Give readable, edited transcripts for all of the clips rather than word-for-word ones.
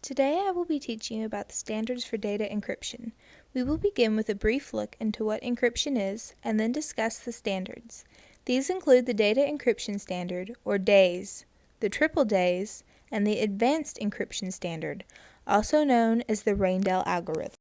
Today I will be teaching you about the standards for data encryption. We will begin with a brief look into what encryption is and then discuss the standards. These include the Data Encryption Standard, or DAES, the Triple DAES, and the Advanced Encryption Standard, also known as the Randall algorithm.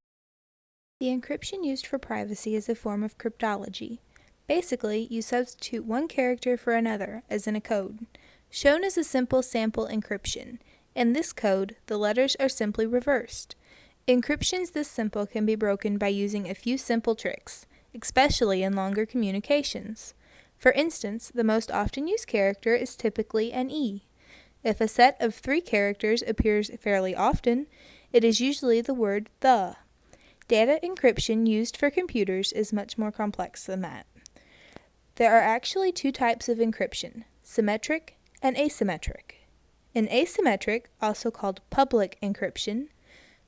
The encryption used for privacy is a form of cryptology. Basically, you substitute one character for another, as in a code. Shown as a simple sample encryption. In this code, the letters are simply reversed. Encryptions this simple can be broken by using a few simple tricks, especially in longer communications. For instance, the most often used character is typically an E. If a set of 3 characters appears fairly often, it is usually the word the. Data encryption used for computers is much more complex than that. There are actually 2 types of encryption, symmetric and asymmetric. In asymmetric, also called public encryption,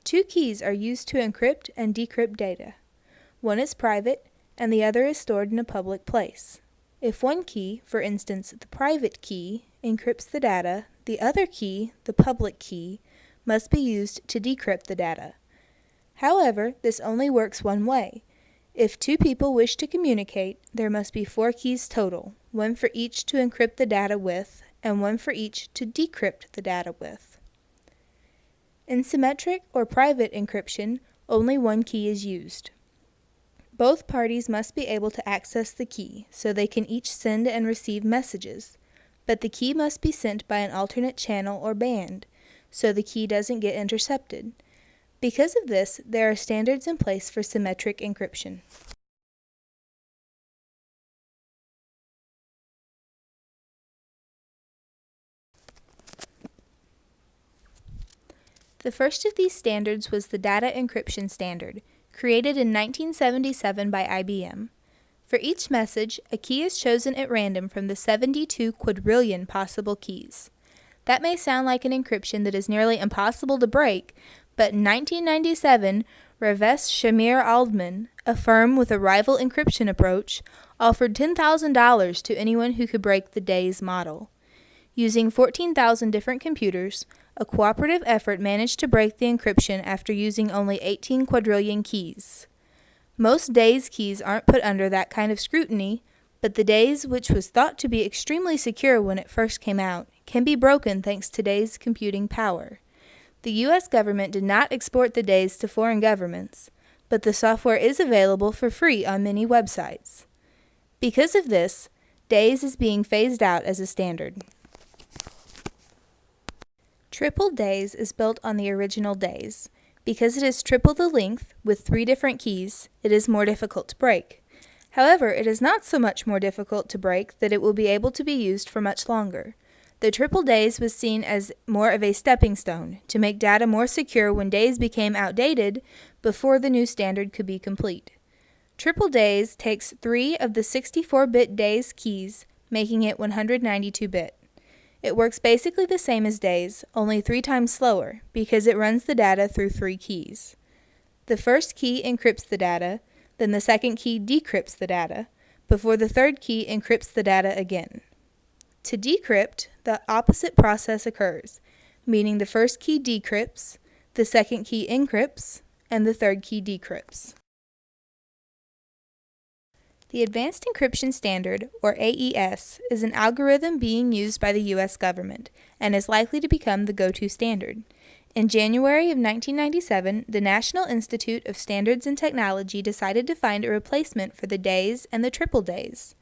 2 keys are used to encrypt and decrypt data. One is private, and the other is stored in a public place. If one key, for instance the private key, encrypts the data, the other key, the public key, must be used to decrypt the data. However, this only works one way. If 2 people wish to communicate, there must be 4 keys total, one for each to encrypt the data with, and one for each to decrypt the data with. In symmetric or private encryption, only one key is used. Both parties must be able to access the key, so they can each send and receive messages, but the key must be sent by an alternate channel or band, so the key doesn't get intercepted. Because of this, there are standards in place for symmetric encryption. The first of these standards was the Data Encryption Standard, created in 1977 by IBM. For each message, a key is chosen at random from the 72 quadrillion possible keys. That may sound like an encryption that is nearly impossible to break, but in 1997, Ravesh Shamir Aldman, a firm with a rival encryption approach, offered $10,000 to anyone who could break the DAES model. Using 14,000 different computers, a cooperative effort managed to break the encryption after using only 18 quadrillion keys. Most DAES keys aren't put under that kind of scrutiny, but the DAES, which was thought to be extremely secure when it first came out, can be broken thanks to today's computing power. The U.S. government did not export the DAES to foreign governments, but the software is available for free on many websites. Because of this, DAES is being phased out as a standard. Triple DAES is built on the original DAES. Because it is triple the length, with 3 different keys, it is more difficult to break. However, it is not so much more difficult to break that it will be able to be used for much longer. The triple DAES was seen as more of a stepping stone to make data more secure when DAES became outdated before the new standard could be complete. Triple DAES takes 3 of the 64-bit DAES keys, making it 192-bit. It works basically the same as DAES, only 3 times slower, because it runs the data through 3 keys. The first key encrypts the data, then the second key decrypts the data, before the third key encrypts the data again. To decrypt, the opposite process occurs, meaning the first key decrypts, the second key encrypts, and the third key decrypts. The Advanced Encryption Standard, or AES, is an algorithm being used by the U.S. government and is likely to become the go-to standard. In January of 1997, the National Institute of Standards and Technology decided to find a replacement for the DAES and the triple DAES.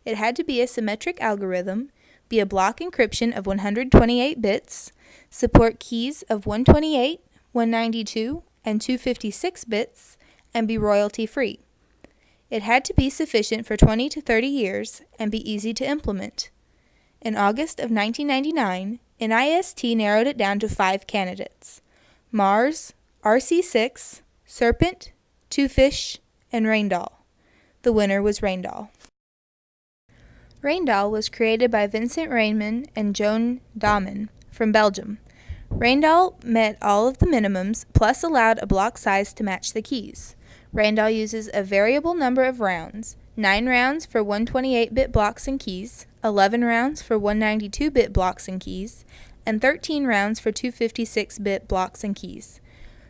It had to be a symmetric algorithm, be a block encryption of 128 bits, support keys of 128, 192, and 256 bits, and be royalty-free. It had to be sufficient for 20 to 30 years and be easy to implement. In August of 1999, NIST narrowed it down to 5 candidates: Mars, RC6, Serpent, Twofish, and Randall. The winner was Randall. Randall was created by Vincent Raymond and Joan Dahmen from Belgium. Randall met all of the minimums, plus allowed a block size to match the keys. Randall uses a variable number of rounds, 9 rounds for 128-bit blocks and keys, 11 rounds for 192-bit blocks and keys, and 13 rounds for 256-bit blocks and keys.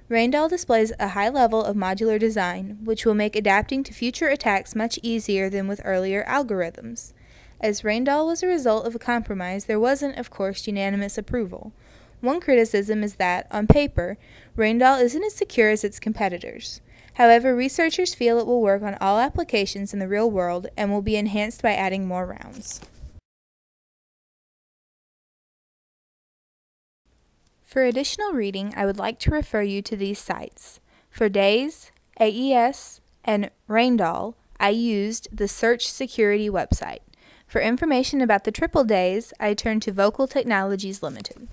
Randall displays a high level of modular design, which will make adapting to future attacks much easier than with earlier algorithms. As Randall was a result of a compromise, there wasn't, of course, unanimous approval. One criticism is that, on paper, Randall isn't as secure as its competitors. However, researchers feel it will work on all applications in the real world and will be enhanced by adding more rounds. For additional reading, I would like to refer you to these sites. For DAYS, AES, and Randall, I used the Search Security website. For information about the triple DAYS, I turned to Vocal Technologies Limited.